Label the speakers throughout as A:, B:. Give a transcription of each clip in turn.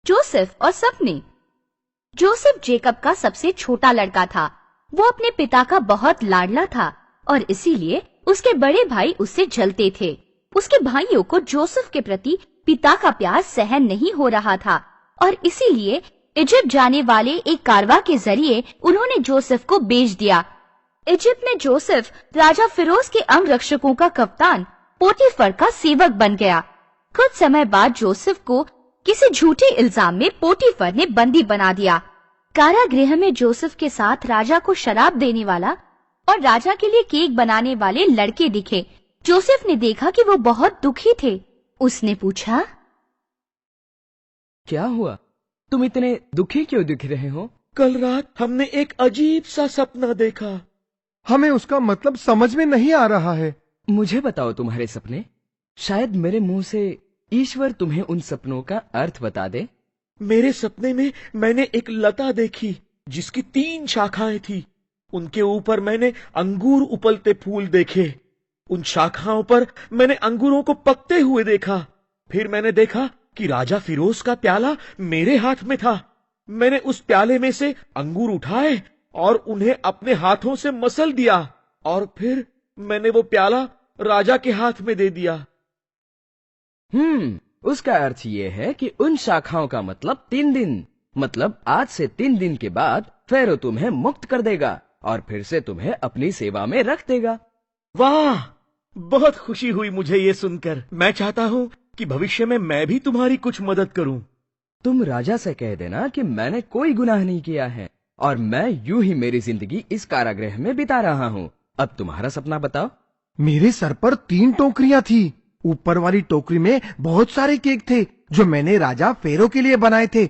A: Joseph और सपने। Joseph Jacob का सबसे छोटा लड़का था। वो अपने पिता का बहुत लाडला था और इसीलिए उसके बड़े भाई उससे जलते थे। उसके भाइयों को जोसेफ के प्रति पिता का प्यार सहन नहीं हो रहा था और इसीलिए इजिप्ट जाने वाले एक कारवां के जरिए उन्होंने जोसेफ को बेच दिया। इजिप्ट में जोसेफ राजा फिरोज के अंगरक्षकों का कप्तान पोटीफर का सेवक बन गया। कुछ समय बाद जोसेफ को किसी झूठे इल्जाम में पोटीफर ने बंदी बना दिया। कारागृह में जोसेफ के साथ राजा को शराब देने वाला और राजा के लिए केक बनाने वाले लड़के दिखे। जोसेफ ने देखा कि वो बहुत दुखी थे। उसने पूछा,
B: क्या हुआ? तुम इतने दुखी क्यों दिख रहे हो?
C: कल रात हमने एक अजीब सा सपना देखा।
D: हमें उसका मतलब समझ में नहीं आ रहा है।
B: मुझे बताओ तुम्हारे सपने। शायद मेरे मुंह से ईश्वर तुम्हें उन सपनों का अर्थ बता दे।
C: मेरे सपने में मैंने एक लता देखी जिसकी 3 शाखाएं थी। उनके ऊपर मैंने अंगूर उपलते फूल देखे। उन शाखाओं पर मैंने अंगूरों को पकते हुए देखा। फिर मैंने देखा कि राजा फिरोज का प्याला मेरे हाथ में था। मैंने उस प्याले में से अंगूर उठाए और उन्हें अपने हाथों से मसल दिया और फिर मैंने वो प्याला राजा के हाथ में दे दिया।
B: उसका अर्थ ये है कि उन शाखाओं का मतलब 3 दिन, मतलब आज से 3 दिन के बाद फेरो तुम्हें मुक्त कर देगा और फिर से तुम्हें अपनी सेवा में रख देगा।
C: वाह, बहुत खुशी हुई मुझे ये सुनकर। मैं चाहता हूँ कि भविष्य में मैं भी तुम्हारी कुछ मदद करूं।
B: तुम राजा से कह देना कि मैंने कोई गुनाह नहीं किया है और मैं यूं ही मेरी जिंदगी इस कारागृह में बिता रहा हूँ। अब तुम्हारा सपना बताओ।
D: मेरे सर पर 3 टोकरियां थी। ऊपर वाली टोकरी में बहुत सारे केक थे जो मैंने राजा फेरो के लिए बनाए थे।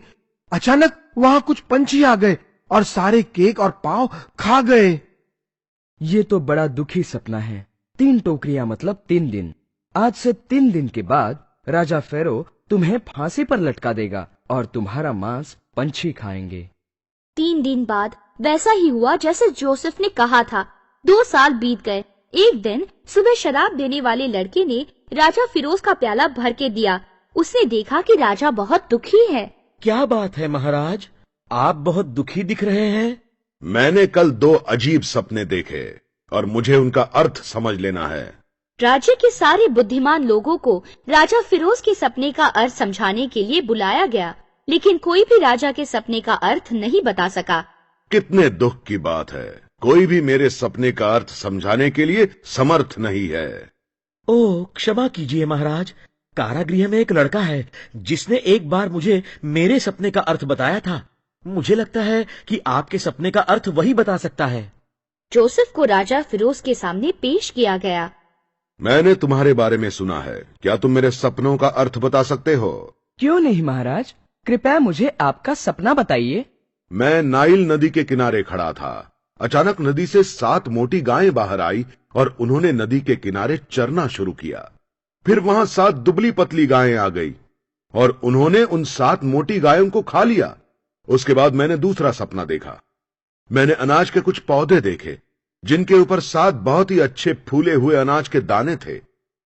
D: अचानक वहाँ कुछ पंछी आ गए और सारे केक और पाव खा गए।
B: ये तो बड़ा दुखी सपना है। 3 टोकरियां मतलब 3 दिन। आज से 3 दिन के बाद राजा फेरो तुम्हें फांसी पर लटका देगा और तुम्हारा मांस पंछी खाएंगे।
A: 3 दिन बाद वैसा ही हुआ जैसे जोसेफ ने कहा था। 2 साल बीत गए। एक दिन सुबह शराब देने वाले लड़के ने राजा फिरोज का प्याला भर के दिया। उसने देखा कि राजा बहुत दुखी है।
C: क्या बात है महाराज, आप बहुत दुखी दिख रहे हैं।
E: मैंने कल 2 अजीब सपने देखे और मुझे उनका अर्थ समझ लेना है।
A: राज्य के सारे बुद्धिमान लोगों को राजा फिरोज के सपने का अर्थ समझाने के लिए बुलाया गया, लेकिन कोई भी राजा के सपने का अर्थ नहीं बता सका।
E: कितने दुख की बात है, कोई भी मेरे सपने का अर्थ समझाने के लिए समर्थ नहीं है।
C: ओह, क्षमा कीजिए महाराज। कारागृह में एक लड़का है जिसने एक बार मुझे मेरे सपने का अर्थ बताया था। मुझे लगता है कि आपके सपने का अर्थ वही बता सकता है।
A: जोसेफ को राजा फिरोज के सामने पेश किया गया।
E: मैंने तुम्हारे बारे में सुना है। क्या तुम मेरे सपनों का अर्थ बता सकते हो?
B: क्यों नहीं महाराज, कृपया मुझे आपका सपना बताइए।
E: मैं नाइल नदी के किनारे खड़ा था। अचानक नदी से 7 मोटी गायें बाहर आई और उन्होंने नदी के किनारे चरना शुरू किया। फिर वहां 7 दुबली पतली गायें आ गई और उन्होंने उन 7 मोटी गायों को खा लिया। उसके बाद मैंने दूसरा सपना देखा। मैंने अनाज के कुछ पौधे देखे जिनके ऊपर 7 बहुत ही अच्छे फूले हुए अनाज के दाने थे।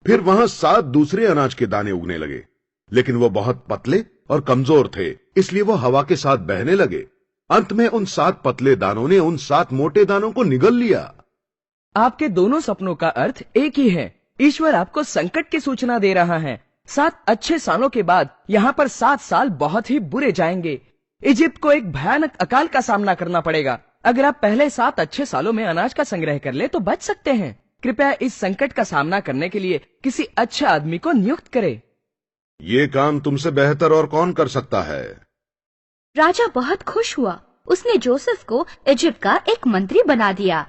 E: फिर वहां 7 दूसरे अनाज के दाने उगने लगे, लेकिन वो बहुत पतले और कमजोर थे, इसलिए वो हवा के साथ बहने लगे। अंत में उन 7 पतले दानों ने उन 7 मोटे दानों को निगल लिया।
B: आपके दोनों सपनों का अर्थ एक ही है। ईश्वर आपको संकट की सूचना दे रहा है। 7 अच्छे सालों के बाद यहाँ पर 7 साल बहुत ही बुरे जाएंगे। इजिप्ट को एक भयानक अकाल का सामना करना पड़ेगा। अगर आप पहले 7 अच्छे सालों में अनाज का संग्रह कर ले तो बच सकते हैं। कृपया इस संकट का सामना करने के लिए किसी अच्छे आदमी को नियुक्त करें।
E: ये काम तुमसे बेहतर और कौन कर सकता है?
A: राजा बहुत खुश हुआ। उसने जोसेफ को इजिप्ट का एक मंत्री बना दिया।